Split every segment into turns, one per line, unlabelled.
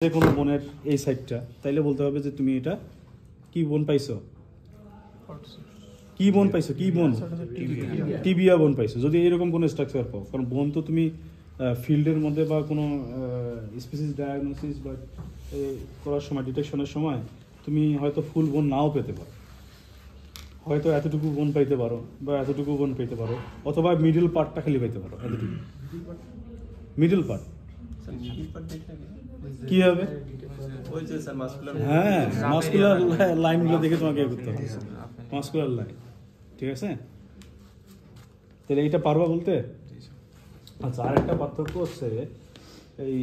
যে কোনো বোনের এই সাইডটা, তাইলে বলতে হবে যে তুমি এটা কি বোন পাইছো, কি বোন পাইছো, কি বোন, টিবিয়া বোন পাইছো। যদি এরকম কোনো স্ট্রাকচার পাও, কারণ বোন তো তুমি ফিল্ডের মধ্যে বা কোনো স্পেসিস ডায়াগনোসিস বা করার সময়, ডিটেকশনের সময় তুমি হয়তো ফুল বোন নাও পেতে পারো, হয়তো এতটুকু বোন পাইতে পারো বা এতটুকু বোন পেতে পারো, অথবা মিডল পার্টটা খালি পাইতে পারো, এতটুকু মিডল পার্ট। কি হবে? হ্যাঁ, মাসকুলার লাইনগুলো দেখে তোমাকে করতে হবে, মাসকুলার লাইন। ঠিক আছে, তাহলে এইটা পারবা বলতে? আচ্ছা, আর একটা পার্থক্য হচ্ছে এই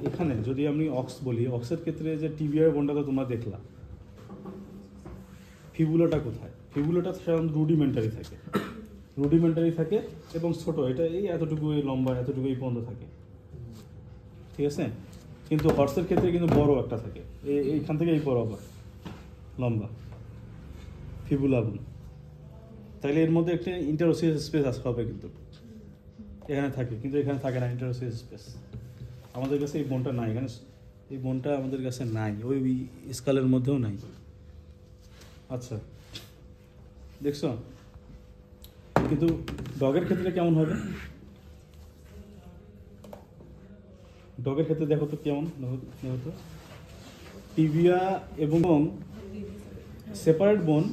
এখানে যদি আমি অক্স বলি, অক্সের ক্ষেত্রে যে টিবিআর বোনটা তো তোমরা দেখলা, ফিবুলাটা কোথায়? ফিবুলাটা সাধারণত রুডিমেন্টারি থাকে, রুডিমেন্টারি থাকে এবং ছোট, এটা এই এতটুকু লম্বা, এতটুকু এই বন্ধ থাকে। ঠিক আছে, কিন্তু হর্সের ক্ষেত্রে কিন্তু বড় একটা থাকে, এইখান থেকে এই বড় আবার লম্বা ফিবুলা বোন। তাইলে এর মধ্যে একটা ইন্টারওসিয়াস স্পেস হবে, কিন্তু এখানে থাকে, কিন্তু এখানে থাকে না ইন্টারওসিয়াস স্পেস। আমাদের কাছে এই বোনটা নাই, এখানে এই বোনটা আমাদের কাছে নাই, ওই স্কালের মধ্যেও নাই। আচ্ছা, দেখছো? কিন্তু ডগের ক্ষেত্রে কেমন হবে? ডগের ক্ষেত্রে দেখো তো কেমন দেখো তো, টিবিয়া এবং সেপারেট বোন,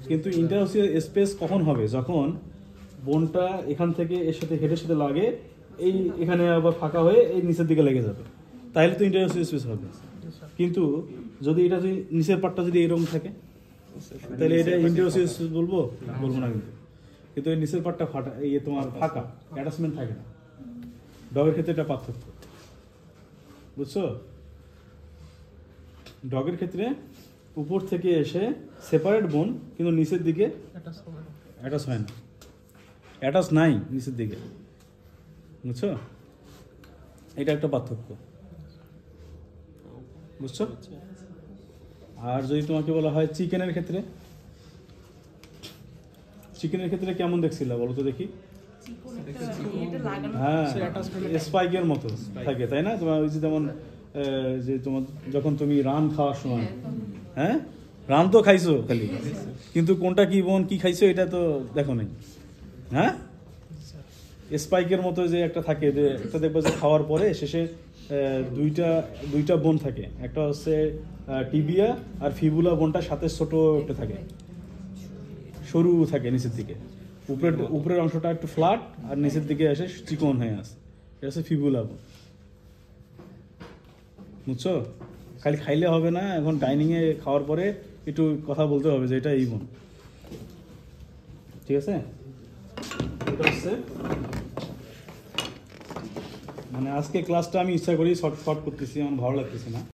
কিন্তু ইন্টারওসিয়াস স্পেস কখন হবে? যখন বোনটা এখান থেকে এর সাথে হেডের সাথে লাগে, এই এখানে আবার ফাঁকা হয়ে এই নিচের দিকে লেগে যাবে, তাহলে তো ইন্টারওসিয়াস স্পেস হবে। কিন্তু যদি এটা যদি নিচের পার্টটা যদি এরকম থাকে, তাহলে এটা ইন্টারওসিয়াস বলবো না, কিন্তু এই নিচের পার্টটা ফাটা, এই তোমার ফাঁকা, অ্যাটাচমেন্ট থাকে না। ডগের ক্ষেত্রে এটা পার্থক্য, বুঝছো? ডগের ক্ষেত্রে উপর থেকে এসে সেপারেট বোন, কিন্তু নিচের দিকে অ্যাটাচ হয় না, অ্যাটাচ নাই নিচের দিকে, বুঝছো? এটা একটা পার্থক্য, বুঝছো? আর যদি তোমাকে বলা হয় চিকেনের ক্ষেত্রে, চিকেনের ক্ষেত্রে কেমন দেখছিলা বলো তো দেখি? হ্যাঁ, স্পাইকের মতো থাকে, তাই না? তোমার ওই যে যেমন যে তোমার যখন তুমি রান খাওয়ার সময়, হ্যাঁ রান তো খাইছো খালি, কিন্তু কোনটা কি বোন কি খাইছো এটা তো দেখো নাই। হ্যাঁ, স্পাইকের মতো যে একটা থাকে, যে একটা দেখবো যে খাওয়ার পরে শেষে দুইটা বোন থাকে, একটা হচ্ছে টিবিয়া আর ফিবুলা বোনটা সাথে ছোট একটা থাকে, সরু থাকে নিচের দিকে, উপরের অংশটা একটু ফ্ল্যাট আর নিচের দিকে এসে চিকন হয়ে আসে, এটা হচ্ছে ফিবুলা বোন, বুঝছো? খালি খাইলে হবে না, এখন ডাইনিংয়ে খাওয়ার পরে একটু কথা বলতে হবে যে এটা এই বোন। ঠিক আছে, এটা হচ্ছে মানে আজকে ক্লাসটা আমি ইচ্ছা করি শর্ট করতেছি, আমার ভালো লাগতেছে না।